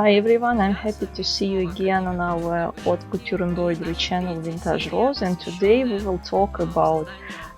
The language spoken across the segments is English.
Hi everyone, I'm happy to see you again on our Haute Couture embroidery channel Vintage Rose, and today we will talk about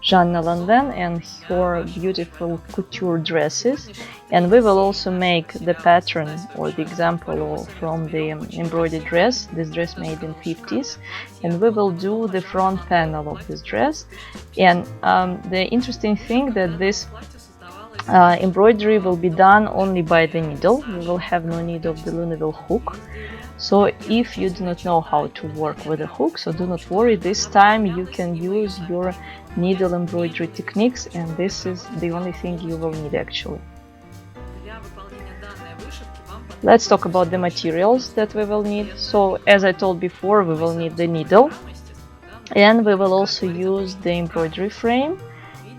Jeanne Lanvin and her beautiful couture dresses, and we will also make the pattern or the example from the embroidered dress, this dress made in 50s, and we will do the front panel of this dress. And the interesting thing that this embroidery will be done only by the needle. We will have no need of the Lanvin hook. So if you do not know how to work with a hook, so do not worry, this time you can use your needle embroidery techniques, and this is the only thing you will need actually. Let's talk about the materials that we will need. So as I told before, we will need the needle, and we will also use the embroidery frame.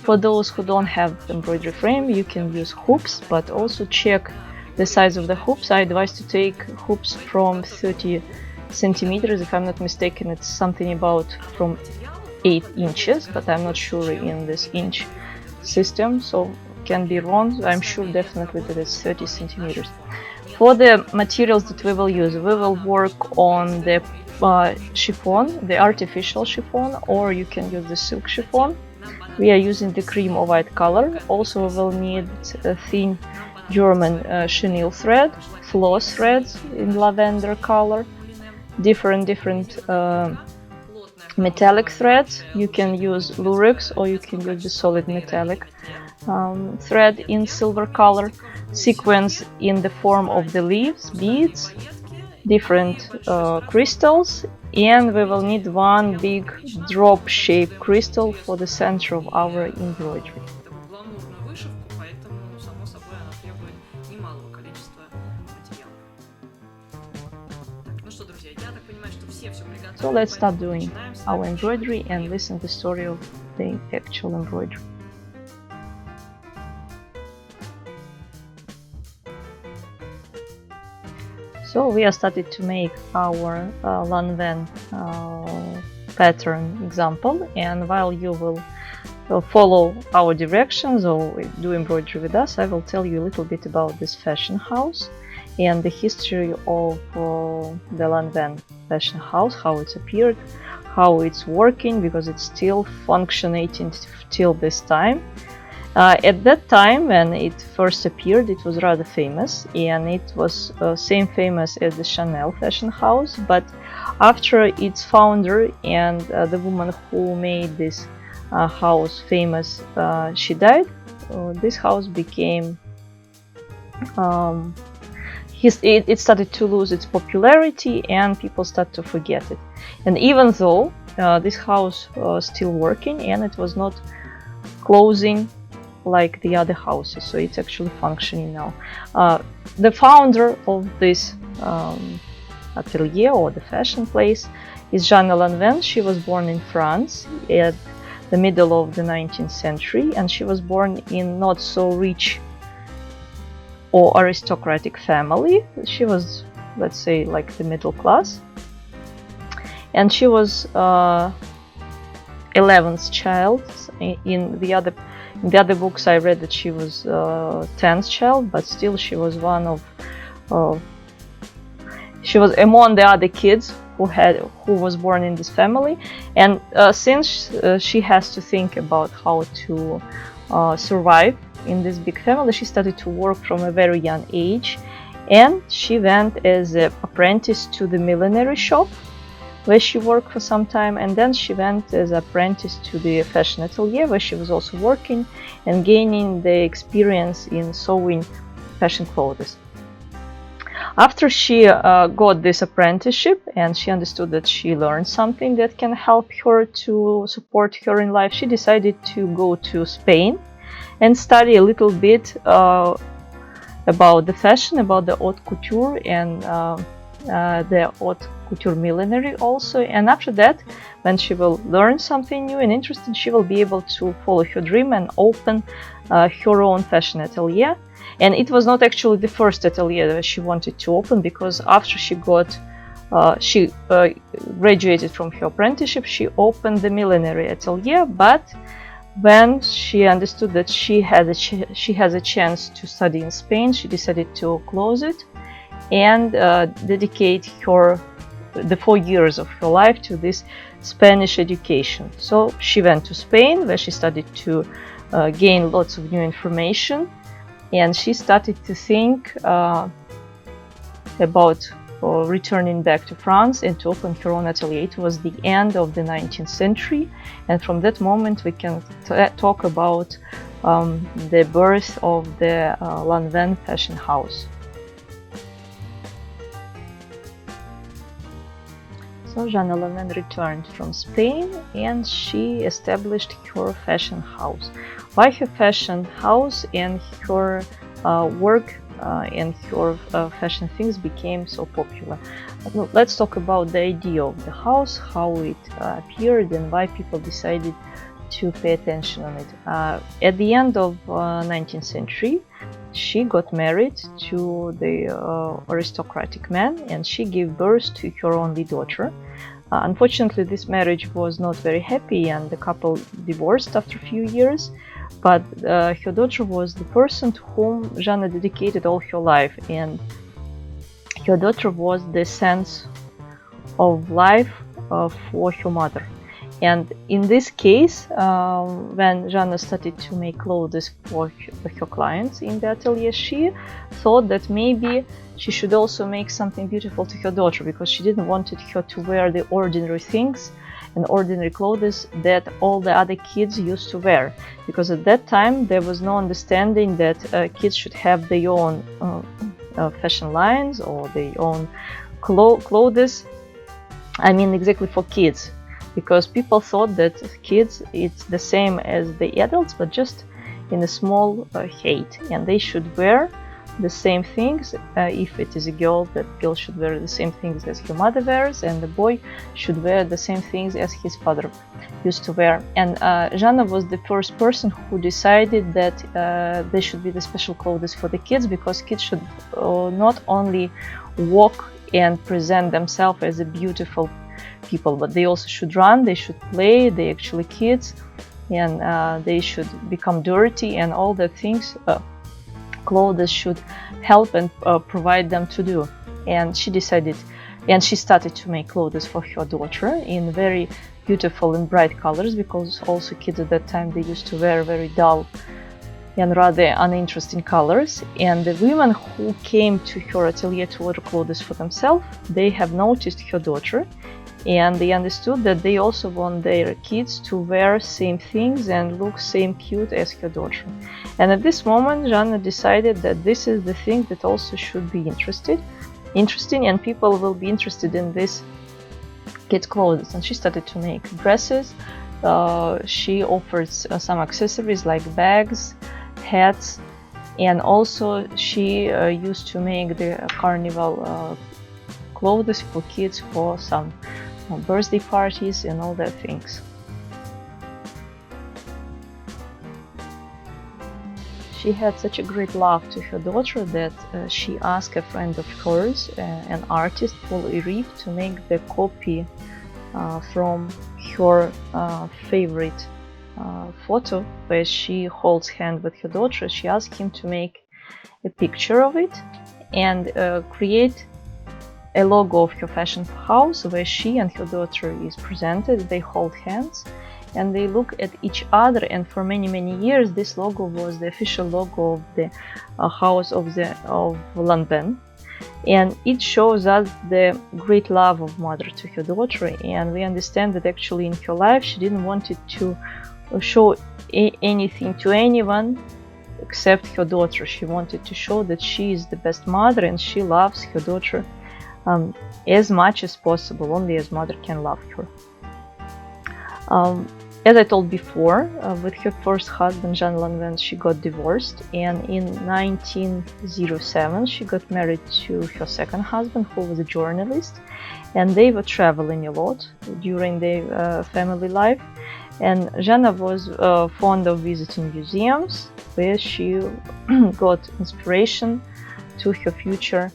For those who don't have embroidery frame, you can use hoops, but also check the size of the hoops. I advise to take hoops from 30 centimeters. If I'm not mistaken, it's something about from 8 inches, but I'm not sure in this inch system, so can be wrong. I'm sure definitely that it's 30 centimeters. For the materials that we will use, we will work on the chiffon, the artificial chiffon, or you can use the silk chiffon. We are using the cream or white color. Also we will need a thin German chenille thread, floss threads in lavender color, different metallic threads. You can use lurex or you can use the solid metallic thread in silver color, sequins in the form of the leaves, beads, different crystals, and we will need one big drop shaped crystal for the center of our embroidery. So let's start doing our embroidery and listen to the story of the actual embroidery. So we have started to make our Lanvin pattern example, and while you will follow our directions or do embroidery with us, I will tell you a little bit about this fashion house and the history of the Lanvin fashion house, how it's appeared, how it's working, because it's still functioning till this time. At that time when it first appeared, it was rather famous, and it was same famous as the Chanel fashion house, but after its founder and the woman who made this house famous, she died, this house became it started to lose its popularity and people started to forget it. And even though this house was still working and it was not closing like the other houses, so it's actually functioning now. The founder of this atelier or the fashion place is Jeanne Lanvin. She was born in France at the middle of the 19th century, and she was born in not so rich or aristocratic family. She was, let's say, like the middle class, and she was 11th child. In the other books I read that she was 10th child, but still she was one of she was among the other kids who was born in this family. And since she has to think about how to survive in this big family, she started to work from a very young age, and she went as an apprentice to the millinery shop where she worked for some time, and then she went as an apprentice to the fashion atelier where she was also working and gaining the experience in sewing fashion clothes. After she got this apprenticeship and she understood that she learned something that can help her to support her in life, she decided to go to Spain and study a little bit about the fashion, about the haute couture and the haute couture millinery also. And after that, when she will learn something new and interesting, she will be able to follow her dream and open her own fashion atelier. And it was not actually the first atelier that she wanted to open, because after she graduated from her apprenticeship, she opened the millinery atelier. But when she understood that she has a chance to study in Spain, she decided to close it and dedicate the 4 years of her life to this Spanish education. So she went to Spain, where she started to gain lots of new information, and she started to think about returning back to France and to open her own atelier. It was the end of the 19th century, and from that moment we can talk about the birth of the Lanvin fashion house. So Jeanne Lanvin returned from Spain and she established her fashion house. Why her fashion house and her work and her fashion things became so popular? Let's talk about the idea of the house, how it appeared, and why people decided to pay attention on it. At the end of 19th century, she got married to the aristocratic man, and she gave birth to her only daughter. Unfortunately, this marriage was not very happy, and the couple divorced after a few years. But her daughter was the person to whom Jeanne dedicated all her life, and her daughter was the sense of life for her mother. And in this case, when Jeanne started to make clothes for her clients in the atelier, she thought that maybe she should also make something beautiful to her daughter, because she didn't want her to wear the ordinary things and ordinary clothes that all the other kids used to wear. Because at that time there was no understanding that kids should have their own fashion lines or their own clothes. I mean, exactly for kids. Because people thought that kids, it's the same as the adults, but just in a small height, and they should wear the same things. If it is a girl, that girl should wear the same things as her mother wears, and the boy should wear the same things as his father used to wear. And Jeanne was the first person who decided that there should be the special clothes for the kids, because kids should not only walk and present themselves as a beautiful people, but they also should run, they should play, they actually kids, and they should become dirty, and all the things clothes should help and provide them to do. And she decided, and she started to make clothes for her daughter in very beautiful and bright colors, because also kids at that time, they used to wear very dull and rather uninteresting colors. And the women who came to her atelier to order clothes for themselves, they have noticed her daughter, and they understood that they also want their kids to wear same things and look same cute as her daughter. And at this moment, Jeanne decided that this is the thing that also should be interesting, and people will be interested in this kids' clothes. And she started to make dresses. She offered some accessories like bags, hats, and also she used to make the carnival clothes for kids for some birthday parties and all that things. She had such a great love to her daughter that she asked a friend of hers, an artist, Paul Erive, to make the copy from her favorite photo where she holds hand with her daughter. She asked him to make a picture of it and create a logo of her fashion house where she and her daughter is presented. They hold hands and they look at each other, and for many years this logo was the official logo of the house of Lanvin. And it shows us the great love of mother to her daughter, and we understand that actually in her life she didn't want it to show anything to anyone except her daughter. She wanted to show that she is the best mother and she loves her daughter as much as possible, only as mother can love her. As I told before, with her first husband, Jeanne Lanvin, she got divorced, and in 1907 she got married to her second husband, who was a journalist, and they were traveling a lot during their family life. And Jeanne was fond of visiting museums, where she got inspiration to her future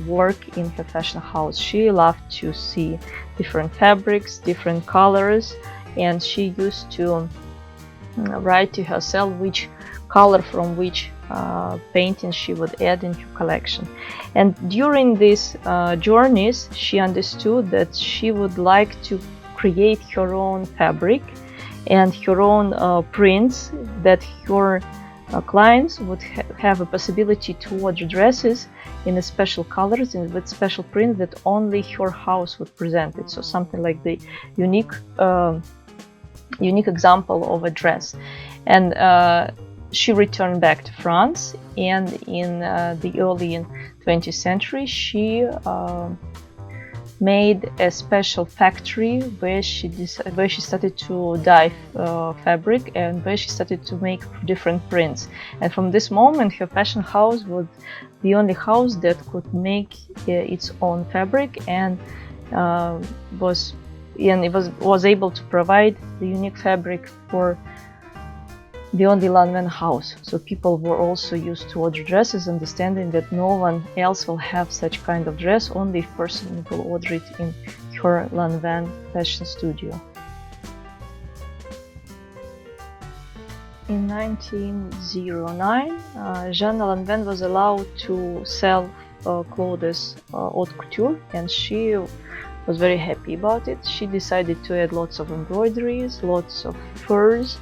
work in her fashion house. She loved to see different fabrics, different colors, and she used to write to herself which color from which paintings she would add into collection. And during these journeys, she understood that she would like to create her own fabric and her own prints, that her clients would have a possibility to order dresses in a special colors and with special print that only her house would present it. So something like the unique example of a dress. And she returned back to France, and in the early 20th century she made a special factory where she started to dye fabric, and where she started to make different prints. And from this moment, her fashion house was the only house that could make its own fabric, and was able to provide the unique fabric for the only Lanvin house. So people were also used to order dresses, understanding that no one else will have such kind of dress, only if person will order it in her Lanvin fashion studio. In 1909, Jeanne Lanvin was allowed to sell clothes haute couture, and she was very happy about it. She decided to add lots of embroideries, lots of furs,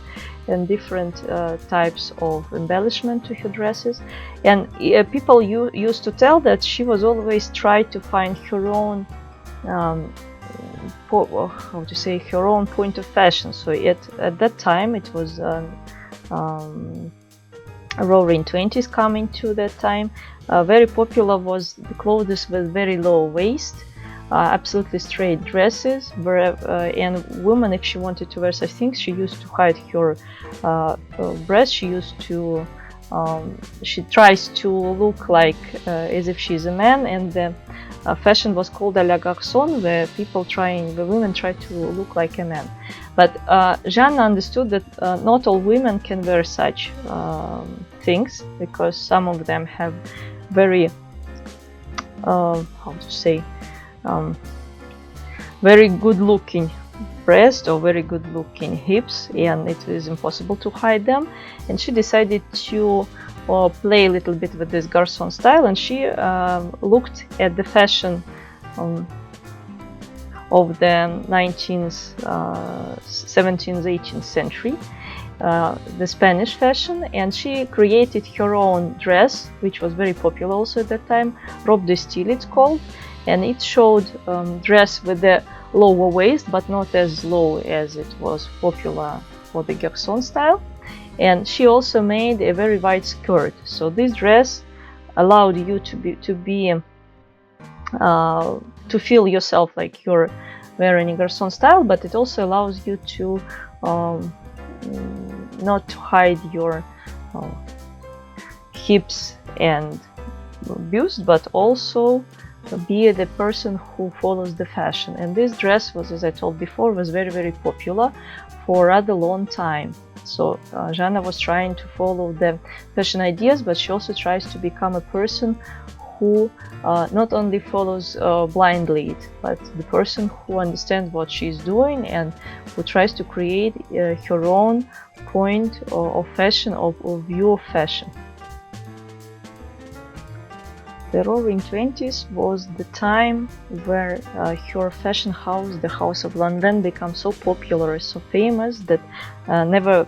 and different types of embellishment to her dresses. And people used to tell that she was always trying to find her own her own point of fashion. So at that time it was roaring 20s coming to that time. Very popular was the clothes with very low waist, absolutely straight dresses, and women, if she wanted to wear such things, she used to hide her breast. She tries to look like as if she's a man, and the fashion was called à la garçon, where the women try to look like a man. But Jeanne understood that not all women can wear such things, because some of them have very very good looking breast or very good looking hips, and it is impossible to hide them. And she decided to play a little bit with this garçon style, and she looked at the fashion of the 19th, 17th, 18th century, the Spanish fashion, and she created her own dress, which was very popular also at that time, robe de style it's called. And it showed dress with a lower waist, but not as low as it was popular for the garçon style. And she also made a very wide skirt. So this dress allowed you to feel yourself like you're wearing a garçon style, but it also allows you to not to hide your hips and bust, but also be the person who follows the fashion. And this dress was, as I told before, was very, very popular for a rather long time. So Jeanne was trying to follow the fashion ideas, but she also tries to become a person who not only follows blindly it, but the person who understands what she's doing and who tries to create her own point of fashion, of view of fashion. The Roaring 20s was the time where her fashion house, the House of Lanvin, became so popular, so famous, that never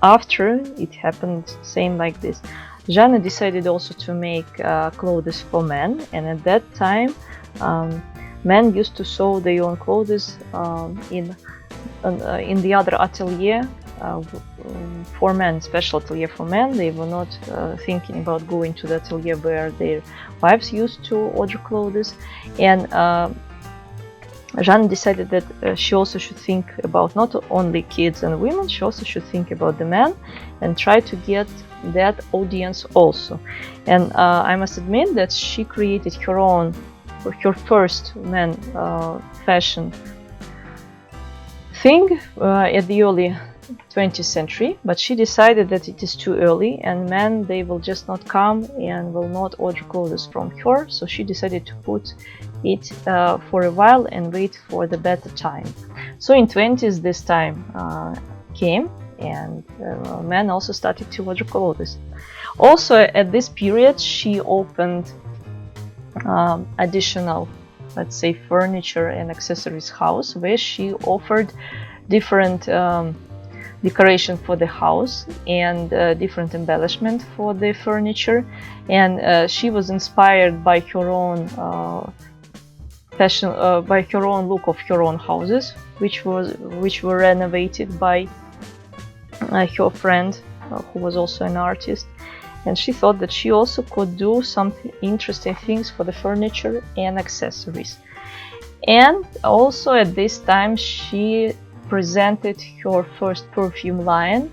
after it happened same like this. Jeanne decided also to make clothes for men, and at that time men used to sew their own clothes in the other atelier for men, special atelier for men. They were not thinking about going to the atelier where their wives used to order clothes. And Jeanne decided that she also should think about not only kids and women, she also should think about the men and try to get that audience also. And I must admit that she created her first men fashion thing at the early 20th century, but she decided that it is too early and men, they will just not come and will not order clothes from her. So she decided to put it for a while and wait for the better time. So in 20s this time came, and men also started to order clothes. Also at this period she opened additional, let's say, furniture and accessories house, where she offered different decoration for the house and different embellishment for the furniture. And she was inspired by her own fashion, by her own look of her own houses, which were renovated by her friend, who was also an artist. And she thought that she also could do some interesting things for the furniture and accessories. And also at this time she presented her first perfume line,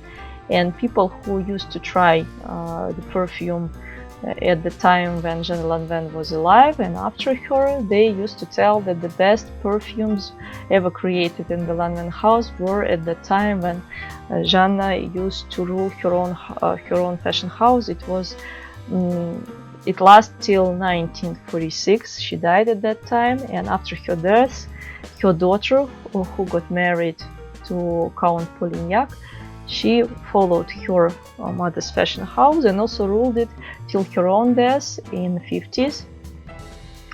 and people who used to try the perfume at the time when Jeanne Lanvin was alive and after her, they used to tell that the best perfumes ever created in the Lanvin house were at the time when Jeanne used to rule her own fashion house. It lasted till 1946. She died at that time, and after her death, her daughter, who got married to Count Polignac, she followed her mother's fashion house and also ruled it till her own death in the 50s.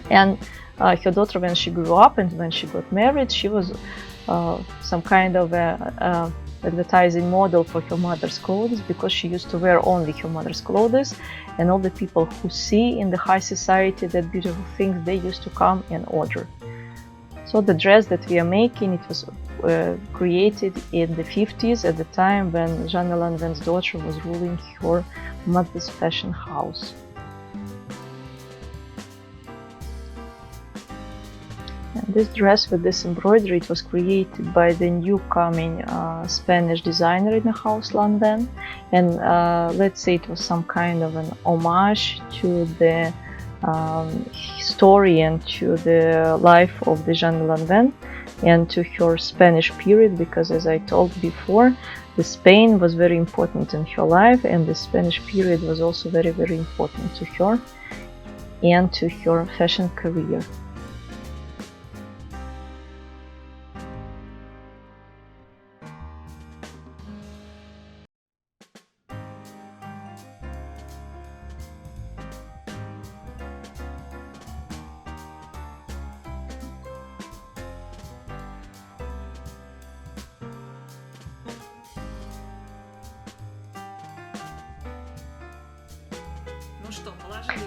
And her daughter, when she grew up and when she got married, she was some kind of a advertising model for her mother's clothes, because she used to wear only her mother's clothes, and all the people who see in the high society that beautiful things, they used to come and order. So the dress that we are making, it was created in the 50s, at the time when Jeanne Lanvin's daughter was ruling her mother's fashion house. And this dress with this embroidery, it was created by the new coming Spanish designer in the house, Lanvin. And let's say it was some kind of an homage to the story and to the life of the Jeanne Lanvin and to her Spanish period, because as I told before, the Spain was very important in her life, and the Spanish period was also very, very important to her and to her fashion career.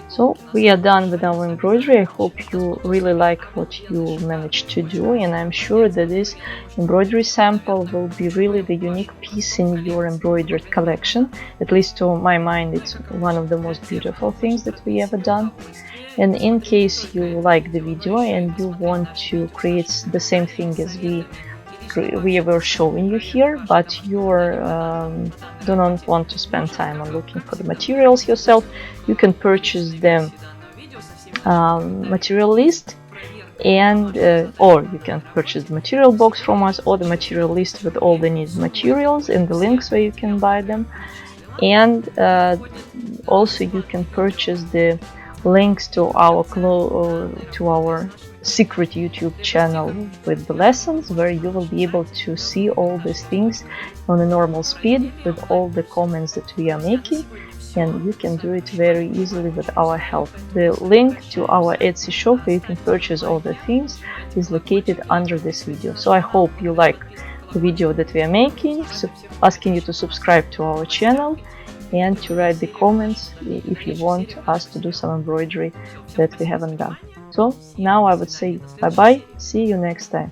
So we are done with our embroidery. I hope you really like what you managed to do, and I'm sure that this embroidery sample will be really the unique piece in your embroidered collection. At least to my mind, it's one of the most beautiful things that we ever done. And in case you like the video and you want to create the same thing as we were showing you here, but you do not want to spend time on looking for the materials yourself, you can purchase the material list, and or you can purchase the material box from us, or the material list with all the needed materials and the links where you can buy them. And also you can purchase the links to our secret YouTube channel with the lessons, where you will be able to see all these things on a normal speed with all the comments that we are making, and you can do it very easily with our help. The link to our Etsy shop where you can purchase all the things is located under this video. So I hope you like the video that we are making, so asking you to subscribe to our channel and to write the comments if you want us to do some embroidery that we haven't done. So now I would say bye bye, see you next time.